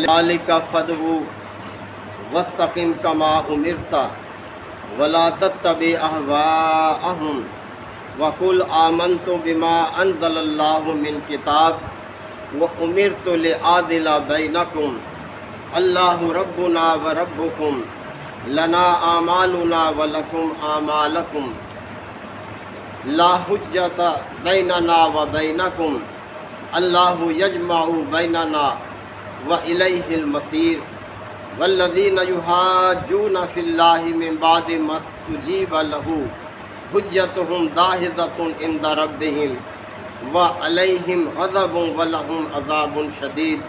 ذالک فدعو واستقم کما امرت ولا تتبع اهواءهم وقل آمنت بما انزل اللہ من کتاب وامرت لأعدل بینکم اللہ ربنا وربکم لنا اعمالنا ولکم اعمالکم لا حجت بیننا وبینکم اللہ یجمع بیننا وإلیہ المصیر والذین یحاجون فی اللہ من بعد ما استجیب لہ حجتہم داحضۃ عند ربہم وعلیہم غضب ولہم عذاب شدید۔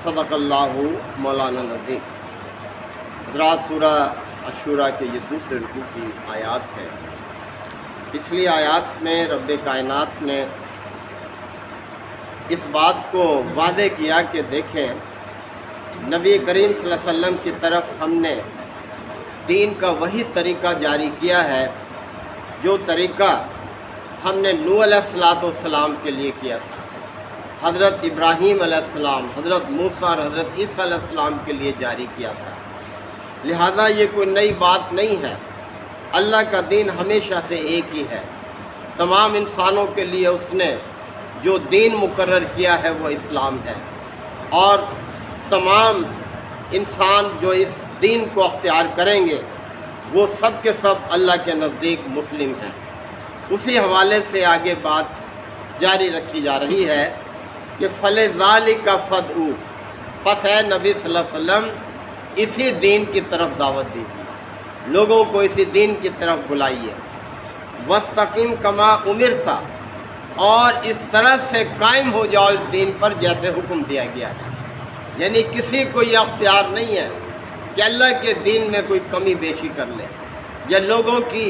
صدق اللہ مولانا العظیم۔ حضرات، سورہ عاشوراء کے یہ دوسرے رکوع کی آیات ہے۔ پچھلی آیات میں رب کائنات نے اس بات کو واضح کیا کہ دیکھیں، نبی کریم صلی اللہ علیہ وسلم کی طرف ہم نے دین کا وہی طریقہ جاری کیا ہے جو طریقہ ہم نے نوح علیہ السلام کے لیے کیا تھا، حضرت ابراہیم علیہ السلام، حضرت موسیٰ اور حضرت عیسیٰ علیہ السلام کے لیے جاری کیا تھا۔ لہذا یہ کوئی نئی بات نہیں ہے، اللہ کا دین ہمیشہ سے ایک ہی ہے۔ تمام انسانوں کے لیے اس نے جو دین مقرر کیا ہے وہ اسلام ہے، اور تمام انسان جو اس دین کو اختیار کریں گے وہ سب کے سب اللہ کے نزدیک مسلم ہیں۔ اسی حوالے سے آگے بات جاری رکھی جا رہی ہے کہ فَلِذَالِكَ فَادْعُوا، پس اے نبی صلی اللہ علیہ وسلم اسی دین کی طرف دعوت دیجیے، لوگوں کو اسی دین کی طرف بلائیے۔ وَاسْتَقِمْ كَمَا أُمِرْتَ، اور اس طرح سے قائم ہو جاؤ اس دین پر جیسے حکم دیا گیا ہے۔ یعنی کسی کو یہ اختیار نہیں ہے کہ اللہ کے دین میں کوئی کمی بیشی کر لے یا لوگوں کی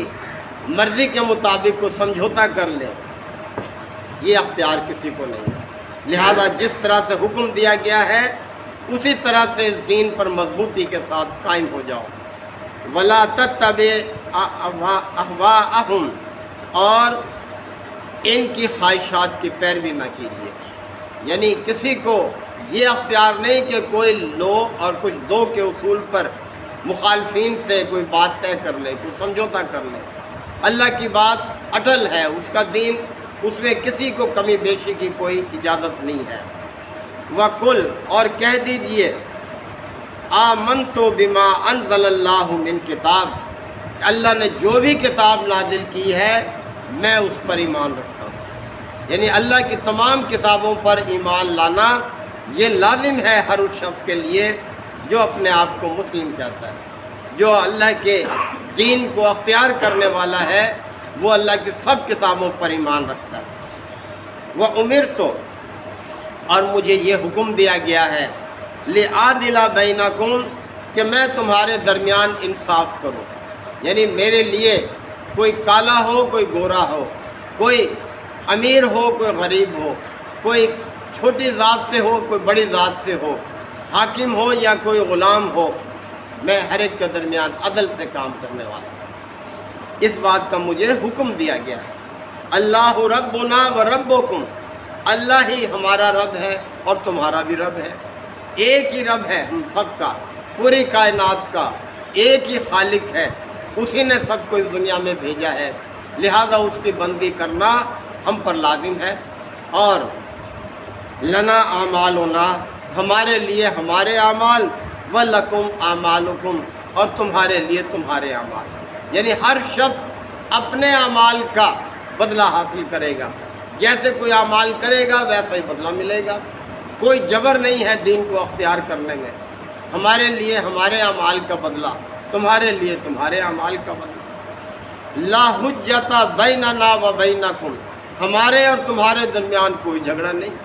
مرضی کے مطابق کو سمجھوتا کر لے، یہ اختیار کسی کو نہیں ہے۔ لہذا جس طرح سے حکم دیا گیا ہے اسی طرح سے اس دین پر مضبوطی کے ساتھ قائم ہو جاؤ۔ وَلَا تَتَّبِعْ أَهْوَاءَهُمْ، اور ان کی خواہشات کی پیروی نہ کیجیے۔ یعنی کسی کو یہ اختیار نہیں کہ کوئی لو اور کچھ دو کے اصول پر مخالفین سے کوئی بات طے کر لے، کوئی سمجھوتا کر لے۔ اللہ کی بات اٹل ہے، اس کا دین، اس میں کسی کو کمی بیشی کی کوئی اجازت نہیں ہے۔ وَقُلْ، اور کہہ دیجئے، آمنتُ بما انزل اللہ من کتاب، اللہ نے جو بھی کتاب نازل کی ہے میں اس پر ایمان رکھتا ہوں۔ یعنی اللہ کی تمام کتابوں پر ایمان لانا یہ لازم ہے ہر اس شخص کے لیے جو اپنے آپ کو مسلم کہتا ہے، جو اللہ کے دین کو اختیار کرنے والا ہے، وہ اللہ کی سب کتابوں پر ایمان رکھتا ہے۔ وَأُمِرْتُ، اور مجھے یہ حکم دیا گیا ہے، لِأَعْدِلَ بَيْنَكُمْ، کہ میں تمہارے درمیان انصاف کروں۔ یعنی میرے لیے کوئی کالا ہو کوئی گورا ہو، کوئی امیر ہو کوئی غریب ہو، کوئی چھوٹی ذات سے ہو کوئی بڑی ذات سے ہو، حاکم ہو یا کوئی غلام ہو، میں ہر ایک کے درمیان عدل سے کام کرنے والا ہوں۔ اس بات کا مجھے حکم دیا گیا ہے۔ اللہ ربنا و ربکم، اللہ ہی ہمارا رب ہے اور تمہارا بھی رب ہے، ایک ہی رب ہے ہم سب کا، پوری کائنات کا ایک ہی خالق ہے، اسی نے سب کو اس دنیا میں بھیجا ہے، لہذا اس کی بندگی کرنا ہم پر لازم ہے۔ اور لنا اعمالنا، ہمارے لیے ہمارے اعمال، ولکم اعمالکم، اور تمہارے لیے تمہارے اعمال۔ یعنی ہر شخص اپنے اعمال کا بدلہ حاصل کرے گا، جیسے کوئی اعمال کرے گا ویسا ہی بدلہ ملے گا۔ کوئی جبر نہیں ہے دین کو اختیار کرنے میں، ہمارے لیے ہمارے اعمال کا بدلہ، تمہارے لیے تمہارے اعمال کا بدلہ۔ لا حجت بیننا و بینکم، ہمارے اور تمہارے درمیان کوئی جھگڑا نہیں۔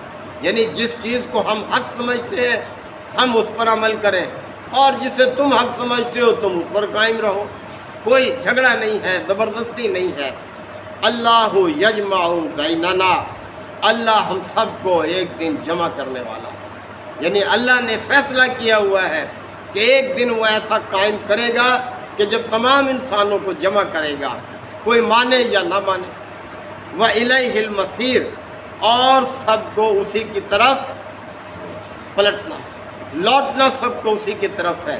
یعنی جس چیز کو ہم حق سمجھتے ہیں ہم اس پر عمل کریں، اور جسے تم حق سمجھتے ہو تم اس پر قائم رہو، کوئی جھگڑا نہیں ہے، زبردستی نہیں ہے۔ اللہ یجمع بیننا، اللہ ہم سب کو ایک دن جمع کرنے والا ہے۔ یعنی اللہ نے فیصلہ کیا ہوا ہے کہ ایک دن وہ ایسا قائم کرے گا کہ جب تمام انسانوں کو جمع کرے گا، کوئی مانے یا نہ مانے۔ وَإِلَيْهِ الْمَصِيرُ، اور سب کو اسی کی طرف پلٹنا ہے۔ لوٹنا سب کو اسی کی طرف ہے۔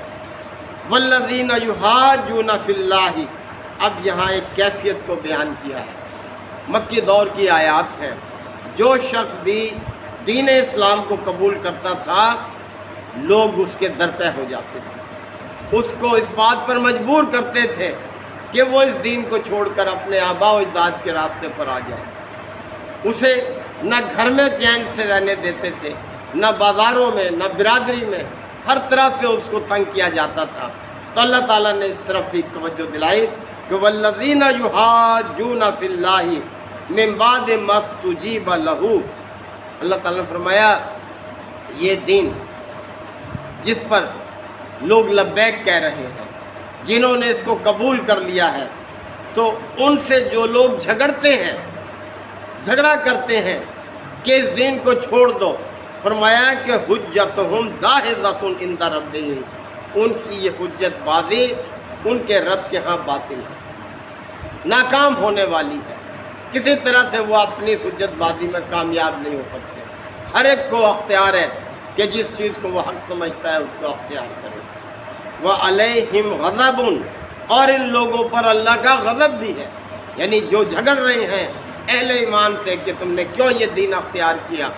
والذین یحاجون فی اللہ، اب یہاں ایک کیفیت کو بیان کیا ہے، مکی دور کی آیات ہیں۔ جو شخص بھی دین اسلام کو قبول کرتا تھا لوگ اس کے در پہ ہو جاتے تھے، اس کو اس بات پر مجبور کرتے تھے کہ وہ اس دین کو چھوڑ کر اپنے آباء و اجداد کے راستے پر آ جائے۔ اسے نہ گھر میں چین سے رہنے دیتے تھے، نہ بازاروں میں، نہ برادری میں، ہر طرح سے اس کو تنگ کیا جاتا تھا۔ تو اللہ تعالیٰ نے اس طرف بھی توجہ دلائی کہ والذین یحاجون فی اللہ من بعد ما استجیب لہ، اللہ تعالیٰ نے فرمایا یہ دین جس پر لوگ لبیک کہہ رہے ہیں، جنہوں نے اس کو قبول کر لیا ہے، تو ان سے جو لوگ جھگڑتے ہیں، جھگڑا کرتے ہیں کہ اس دین کو چھوڑ دو، فرمایا کہ حجتہم داحضۃ عند ربہم، ان کی یہ حجت بازی ان کے رب کے ہاں باطل ہے، ناکام ہونے والی ہے۔ کسی طرح سے وہ اپنی حجت بازی میں کامیاب نہیں ہو سکتے۔ ہر ایک کو اختیار ہے کہ جس چیز کو وہ حق سمجھتا ہے اس کو اختیار کرے۔ وَعَلَيْهِمْ غَضَبٌ، اور ان لوگوں پر اللہ کا غضب بھی ہے، یعنی جو جھگڑ رہے ہیں اہل ایمان سے کہ تم نے کیوں یہ دین اختیار کیا،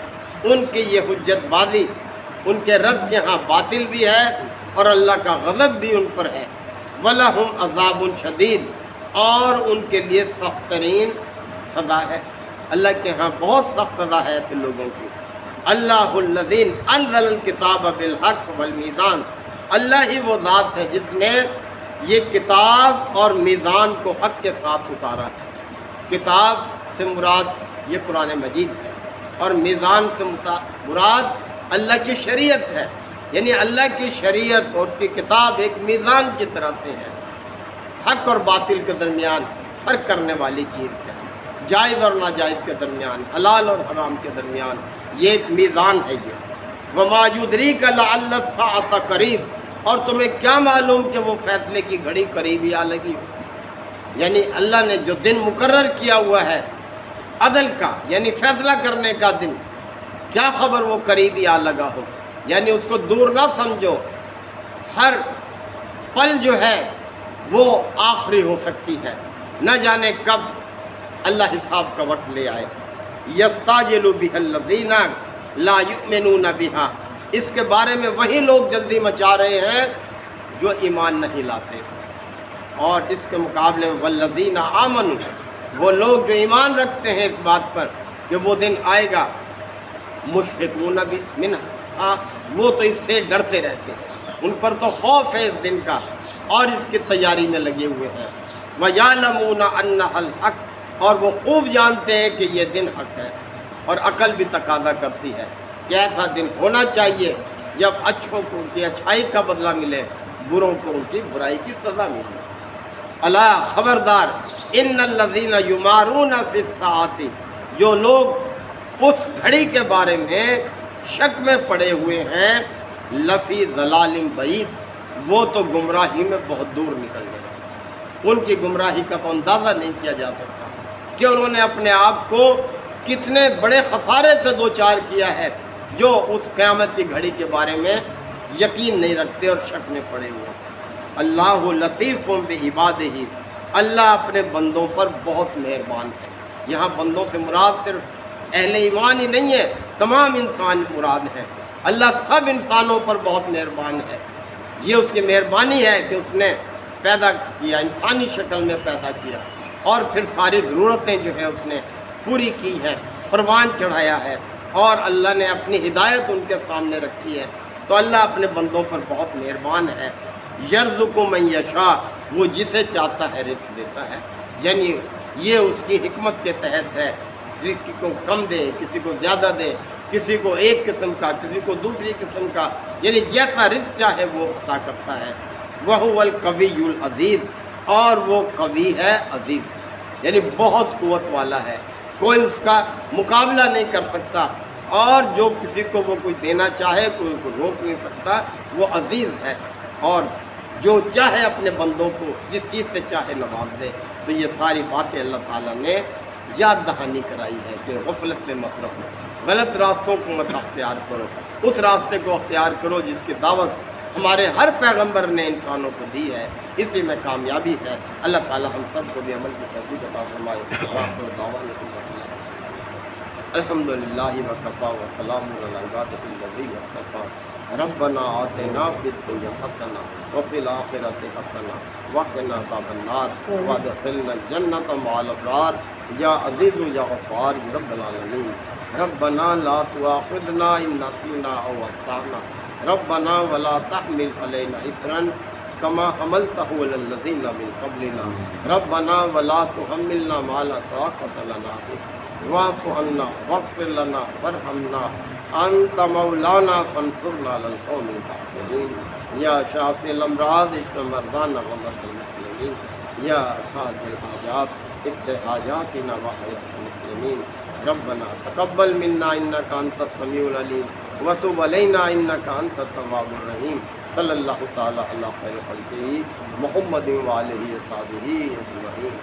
ان کی یہ حجت بازی ان کے رب کے ہاں باطل بھی ہے اور اللہ کا غضب بھی ان پر ہے۔ وَلَهُمْ عَذَابٌ شَدِيدٌ، اور ان کے لیے سخت ترین سزا ہے، اللہ کے ہاں بہت سخت سزا ہے ایسے لوگوں کی۔ اللہ الذی انزل الکتاب بالحق والمیزان، اللہ ہی وہ ذات ہے جس نے یہ کتاب اور میزان کو حق کے ساتھ اتارا ہے۔ کتاب سے مراد یہ قرآن مجید ہے، اور میزان سے مراد اللہ کی شریعت ہے، یعنی اللہ کی شریعت اور اس کی کتاب ایک میزان کی طرح سے ہے، حق اور باطل کے درمیان فرق کرنے والی چیز ہے، جائز اور ناجائز کے درمیان، حلال اور حرام کے درمیان، یہ ایک میزان ہے یہ۔ وَمَا يُدْرِيكَ لَعَلَّ السَّاعَةَ قَرِيب، اور تمہیں کیا معلوم کہ وہ فیصلے کی گھڑی قریب ہی آ لگی ہو، یعنی اللہ نے جو دن مقرر کیا ہوا ہے عدل کا، یعنی فیصلہ کرنے کا دن، کیا خبر وہ قریب ہی آ لگا ہو، یعنی اس کو دور نہ سمجھو۔ ہر پل جو ہے وہ آخری ہو سکتی ہے، نہ جانے کب اللہ حساب کا وقت لے آئے۔ یستعجل بها الذین لا یؤمنون بها، اس کے بارے میں وہی لوگ جلدی مچا رہے ہیں جو ایمان نہیں لاتے، اور اس کے مقابلے میں والذین آمنوا، وہ لوگ جو ایمان رکھتے ہیں اس بات پر کہ وہ دن آئے گا، مشفقون منہا، وہ تو اس سے ڈرتے رہتے ہیں، ان پر تو خوف ہے اس دن کا اور اس کی تیاری میں لگے ہوئے ہیں۔ وَيَعْلَمُونَ أَنَّهَا الْحَقُّ، اور وہ خوب جانتے ہیں کہ یہ دن حق ہے، اور عقل بھی تقاضا کرتی ہے کہ ایسا دن ہونا چاہیے جب اچھوں کو ان کی اچھائی کا بدلہ ملے، بروں کو ان کی برائی کی سزا ملے۔ الا خبردار، ان الذین یمارون فی الساعۃ، جو لوگ اس گھڑی کے بارے میں شک میں پڑے ہوئے ہیں، لفی ضلال بعید، وہ تو گمراہی میں بہت دور نکل گئے، ان کی گمراہی کا تو اندازہ نہیں کیا جا سکتا کہ انہوں نے اپنے آپ کو کتنے بڑے خسارے سے دوچار کیا ہے، جو اس قیامت کی گھڑی کے بارے میں یقین نہیں رکھتے اور شک میں پڑے ہوئے۔ اللہ لطیف بعبادہ، اللہ اپنے بندوں پر بہت مہربان ہے۔ یہاں بندوں سے مراد صرف اہل ایمان ہی نہیں ہے، تمام انسان مراد ہے۔ اللہ سب انسانوں پر بہت مہربان ہے، یہ اس کی مہربانی ہے کہ اس نے پیدا کیا، انسانی شکل میں پیدا کیا، اور پھر ساری ضرورتیں جو ہیں اس نے پوری کی ہیں، قربان چڑھایا ہے، اور اللہ نے اپنی ہدایت ان کے سامنے رکھی ہے۔ تو اللہ اپنے بندوں پر بہت مہربان ہے۔ یرزق من یشاء، وہ جسے چاہتا ہے رزق دیتا ہے، یعنی یہ اس کی حکمت کے تحت ہے، کسی کو کم دے، کسی کو زیادہ دے، کسی کو ایک قسم کا، کسی کو دوسری قسم کا، یعنی جیسا رزق چاہے وہ عطا کرتا ہے۔ وَهُوَ الْقَوِيُّ الْعَزِيزُ، اور وہ قوی ہے، عزیز، یعنی بہت قوت والا ہے، کوئی اس کا مقابلہ نہیں کر سکتا، اور جو کسی کو وہ کچھ دینا چاہے کوئی کو روک نہیں سکتا، وہ عزیز ہے، اور جو چاہے اپنے بندوں کو جس چیز سے چاہے نواز دے۔ تو یہ ساری باتیں اللہ تعالیٰ نے یاد دہانی کرائی ہے کہ غفلت میں مت رہو، غلط راستوں کو مت اختیار کرو، اس راستے کو اختیار کرو جس کی دعوت ہمارے ہر پیغمبر نے انسانوں کو دی ہے، اسی میں کامیابی ہے۔ اللہ تعالی ہم سب کو بھی عمل کی توفیق عطا فرمائے۔ وآخر دعوانا الحمدللہ وکفی وسلام علی عبادہ الذین اصطفی۔ ربنا آتنا فی الدنیا حسنہ وفی الآخرۃ حسنہ وقنا عذاب النار وادخلنا الجنۃ مع الابرار یا عزیز یا غفار یا رب العالمین۔ ربنا لا تؤاخذنا ان نسینا او اخطأنا ربنا ولا تحمل علینا اصرا کما حملته علی الذین من قبلنا ربنا ولا تحملنا ما لا طاقۃ لنا به واعف عنا واغفر لنا وارحمنا انت مولانا فانصرنا على القوم الكافرين یا شافی الامراض اشف مرضانا ومرضى المسلمين یا قاضي الحاجات اقض حاجاتنا وحياة المسلمين ربنا تقبل منا انك انت السميع العليم وتب علينا انك انت التواب الرحيم صلی اللہ تعالی علی خیر خلقہ محمد وآلہ وصحبہ اجمعین۔